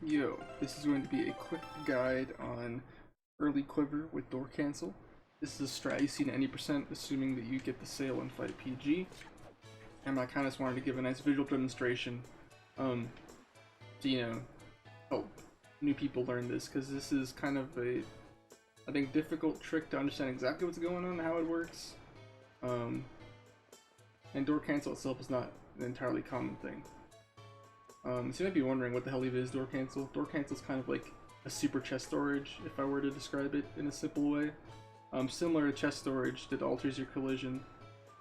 Yo, this is going to be a quick guide on Early Quiver with door cancel. This is a strat you see in any percent, assuming that you get the sale and fight PG. And I kind of just wanted to give a nice visual demonstration to, help new people learn this, because this is kind of a, I think, difficult trick to understand exactly what's going on and how it works. And door cancel itself is not an entirely common thing. So you might be wondering what the hell even is door cancel. Door cancel is kind of like a super chest storage, if I were to describe it in a simple way. Similar to chest storage that alters your collision.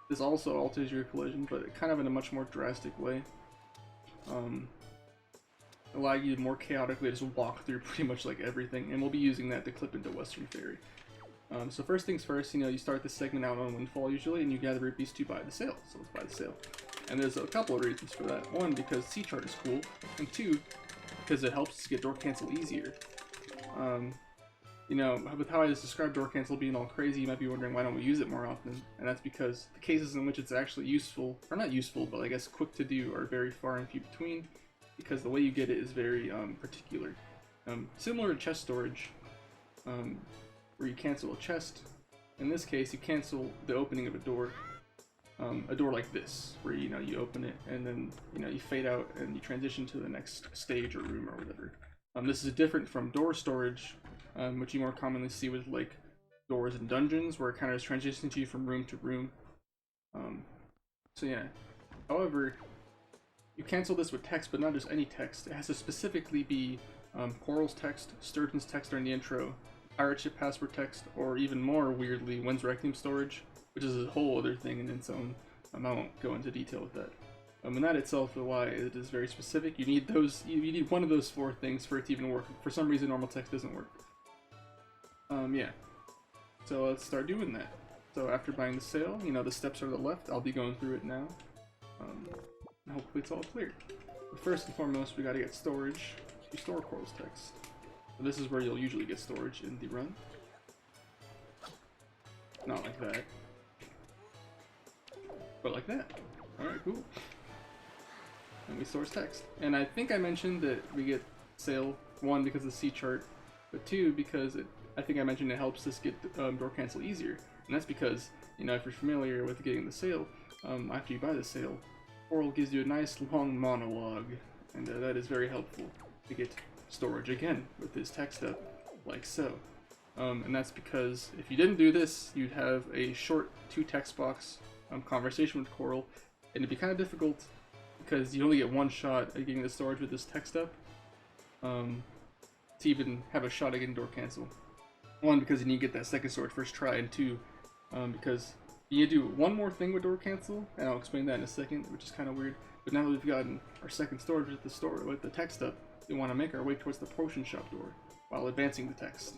This also alters your collision, but kind of in a much more drastic way. Allow you to more chaotically just walk through pretty much like everything, and we'll be using that to clip into Western Ferry. So first things first, you start this segment out on Windfall usually, and you gather rupees to buy the sale. So let's buy the sale. And there's a couple of reasons for that. One, because C-chart is cool, and two, because it helps us get door cancel easier. With how I just described door cancel being all crazy, you might be wondering why don't we use it more often, and that's because the cases in which it's actually useful, or not useful, but I guess quick to do, are very far and few between, because the way you get it is very particular. Similar to chest storage, where you cancel a chest. In this case, you cancel the opening of a door like this, where you open it and then you fade out and you transition to the next stage or room or whatever. This is different from door storage, which you more commonly see with like doors in dungeons, where it kind of is transitioning you from room to room. So yeah. However, you cancel this with text, but not just any text. It has to specifically be Coral's text, Sturgeon's text during the intro, pirate ship password text, or even more weirdly, When's Requiem storage, which is a whole other thing in its own. I won't go into detail with that. And that itself is why it is very specific. You need those. You need one of those four things for it to even work. For some reason, normal text doesn't work. Yeah. So let's start doing that. So after buying the sale, the steps are to the left. I'll be going through it now. And hopefully it's all clear. But first and foremost, we got to get storage to store Coral's text. So this is where you'll usually get storage in the run. Not like that. But like that. Alright, cool. And we source text. And I think I mentioned that we get sale, one, because of the C chart, but two, because I think I mentioned it helps us get door cancel easier. And that's because, if you're familiar with getting the sale, after you buy the sale, Coral gives you a nice long monologue, and that is very helpful to get storage again with his text up, like so. And that's because if you didn't do this, you'd have a short 2-text box conversation with Coral, and it'd be kind of difficult because you only get one shot at getting the storage with this text up to even have a shot at getting door cancel. One, because you need to get that second storage first try, and two, because you need to do one more thing with door cancel, and I'll explain that in a second, which is kind of weird. But now that we've gotten our second storage with the text up, we want to make our way towards the potion shop door while advancing the text.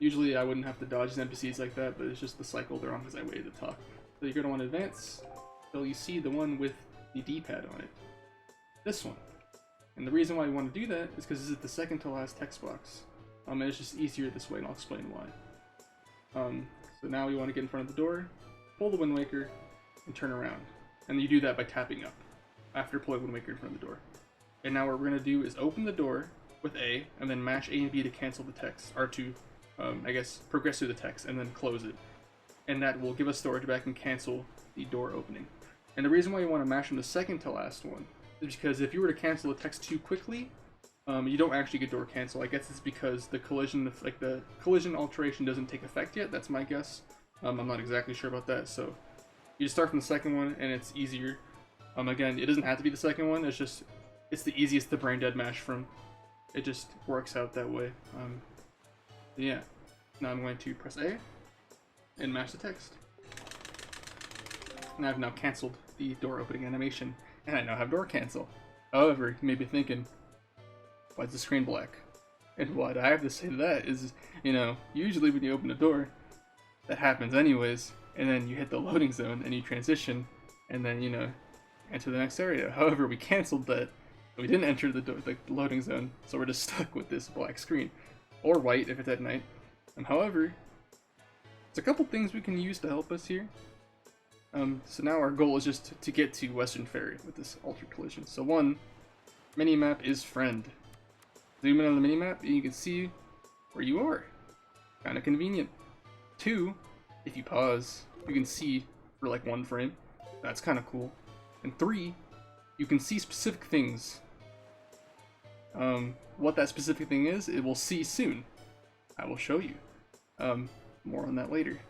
Usually I wouldn't have to dodge the NPCs like that, but it's just the cycle they're on because I waited to talk. So you're going to want to advance until you see the one with the D-pad on it. This one. And the reason why you want to do that is because this is the second to last text box. And it's just easier this way, and I'll explain why. So now we want to get in front of the door, pull the Wind Waker, and turn around. And you do that by tapping up after pulling Wind Waker in front of the door. And now what we're going to do is open the door with A, and then mash A and B to cancel the text, or to progress through the text, and then close it. And that will give us storage back and cancel the door opening. And the reason why you want to mash them the second to last one is because if you were to cancel the text too quickly, you don't actually get door cancel. I guess it's because the collision alteration doesn't take effect yet. That's my guess. I'm not exactly sure about that. So you just start from the second one, and it's easier. Again, it doesn't have to be the second one. It's the easiest to brain dead mash from. It just works out that way. Yeah. Now I'm going to press A and mash the text. And I've now canceled the door opening animation, and I now have door cancel. However, you may be thinking, why is the screen black? And what I have to say to that is, usually when you open a door, that happens anyways, and then you hit the loading zone and you transition, and then, enter the next area. However, we canceled that. We didn't enter the loading zone, so we're just stuck with this black screen. Or white if it's at night. However, there's a couple things we can use to help us here. So now our goal is just to get to Western Ferry with this altered collision. So one, Minimap is friend. Zoom in on the minimap and you can see where you are. Kind of convenient. 2, if you pause, you can see for like 1 frame. That's kind of cool. And 3, you can see specific things. What that specific thing is, it will see soon. I will show you. More on that later.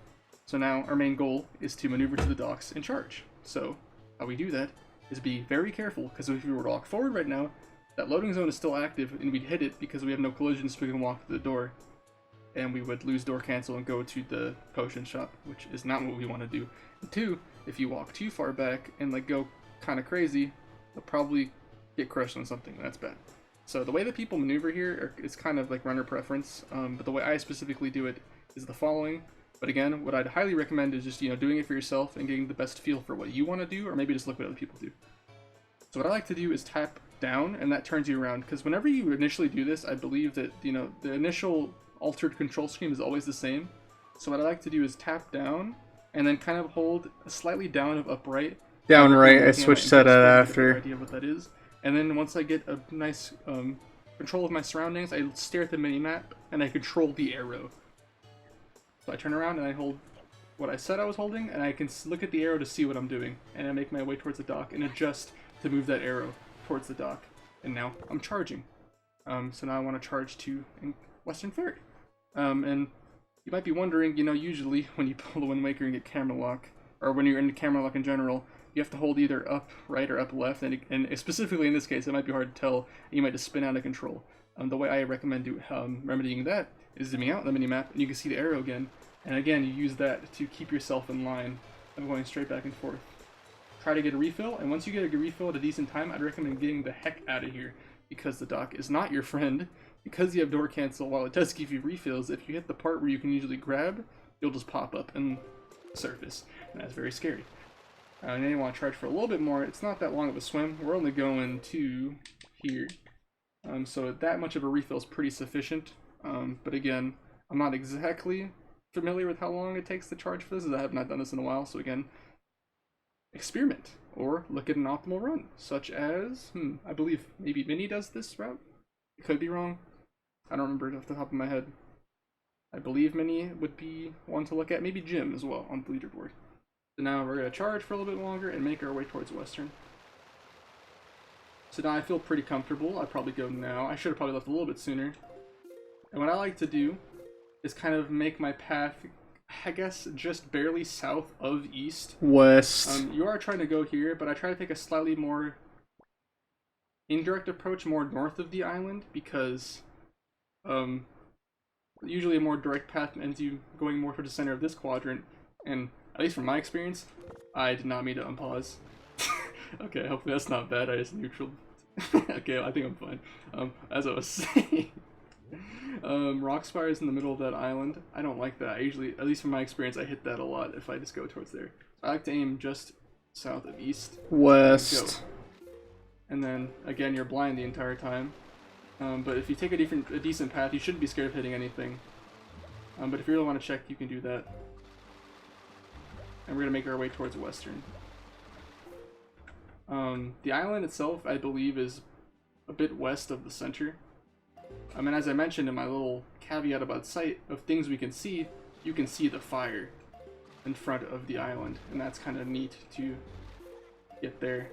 So now our main goal is to maneuver to the docks and charge. So how we do that is be very careful, because if we were to walk forward right now, that loading zone is still active and we'd hit it because we have no collisions, so we can walk to the door. And we would lose door cancel and go to the potion shop, which is not what we want to do. And 2, if you walk too far back and like go kind of crazy, you'll probably get crushed on something, and that's bad. So the way that people maneuver here is kind of like runner preference, but the way I specifically do it is the following. But again, what I'd highly recommend is just, doing it for yourself and getting the best feel for what you want to do, or maybe just look what other people do. So what I like to do is tap down, and that turns you around, because whenever you initially do this, I believe that, the initial altered control scheme is always the same. So what I like to do is tap down, and then kind of hold slightly down of upright. Down right, I switched that after. Idea of what that is. And then once I get a nice control of my surroundings, I stare at the minimap, and I control the arrow. So I turn around and I hold what I said I was holding, and I can look at the arrow to see what I'm doing. And I make my way towards the dock and adjust to move that arrow towards the dock. And now I'm charging. So now I want to charge to Western Ferry. And you might be wondering, usually when you pull the Wind Waker and get camera lock, or when you're in camera lock in general, you have to hold either up right or up left, and specifically in this case, it might be hard to tell, and you might just spin out of control. The way I recommend remedying that is zooming out the minimap, and you can see the arrow again, and again, you use that to keep yourself in line of going straight back and forth. Try to get a refill, and once you get a refill at a decent time, I'd recommend getting the heck out of here, because the dock is not your friend. Because you have door cancel, while it does give you refills, if you hit the part where you can usually grab, you'll just pop up and surface, and that's very scary. And then you want to charge for a little bit more. It's not that long of a swim. We're only going to here, so that much of a refill is pretty sufficient. But again, I'm not exactly familiar with how long it takes to charge for this, as I have not done this in a while. So again, experiment or look at an optimal run, such as I believe maybe Mini does this route. It could be wrong. I don't remember it off the top of my head. I believe Mini would be one to look at. Maybe Jim as well on the leaderboard. So now we're going to charge for a little bit longer and make our way towards Western. So now I feel pretty comfortable. I'd probably go now. I should have probably left a little bit sooner. And what I like to do is kind of make my path, I guess, just barely south of east. West. You are trying to go here, but I try to take a slightly more indirect approach, more north of the island, because usually a more direct path ends you going more towards the center of this quadrant, and at least from my experience, I did not mean to unpause. Okay, hopefully that's not bad. I just neutral. Okay, I think I'm fine. As I was saying, Rockspire is in the middle of that island. I don't like that. I usually, at least from my experience, I hit that a lot if I just go towards there. So I like to aim just south of east. West. And then again, you're blind the entire time. But if you take a decent path, you shouldn't be scared of hitting anything. But if you really want to check, you can do that. And we're gonna make our way towards Western. The island itself, I believe, is a bit west of the center. And as I mentioned in my little caveat about sight of things we can see, you can see the fire in front of the island, and that's kind of neat to get there.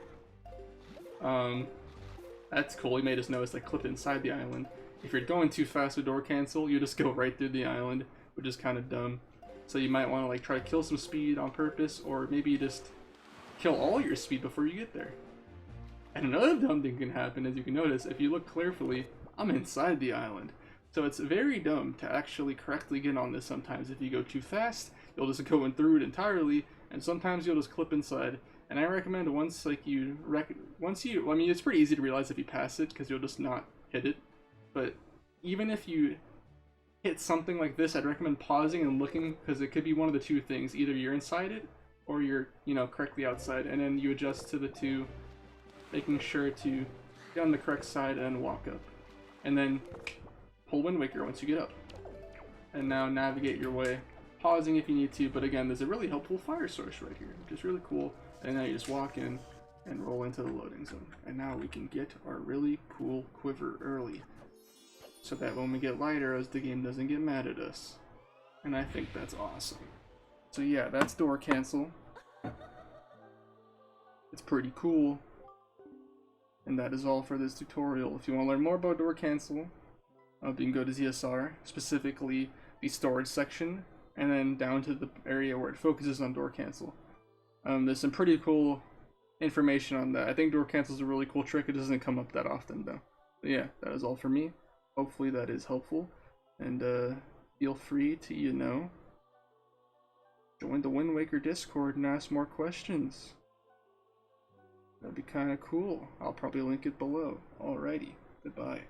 That's cool. You may just notice like clipped inside the island. If you're going too fast with door cancel, you just go right through the island, which is kind of dumb. So you might want to like try to kill some speed on purpose, or maybe just kill all your speed before you get there. And another dumb thing can happen, as you can notice, if you look carefully, I'm inside the island. So it's very dumb to actually correctly get on this sometimes. If you go too fast, you'll just go in through it entirely, and sometimes you'll just clip inside. And I recommend once you, I mean, it's pretty easy to realize if you pass it, because you'll just not hit it. But even if you hit something like this, I'd recommend pausing and looking, because it could be one of the two things. Either you're inside it, or you're, correctly outside, and then you adjust to the two, making sure to get on the correct side and walk up. And then pull Wind Waker once you get up. And now navigate your way, pausing if you need to, but again, there's a really helpful fire source right here, which is really cool. And now you just walk in, and roll into the loading zone. And now we can get our really cool quiver early, so that when we get light arrows, the game doesn't get mad at us. And I think that's awesome. So yeah, that's door cancel. It's pretty cool. And that is all for this tutorial. If you want to learn more about door cancel, you can go to ZSR, specifically the storage section, and then down to the area where it focuses on door cancel. There's some pretty cool information on that. I think door cancel is a really cool trick. It doesn't come up that often though. But yeah, that is all for me. Hopefully that is helpful. And feel free to, join the Wind Waker Discord and ask more questions. That'd be kind of cool. I'll probably link it below. Alrighty, goodbye.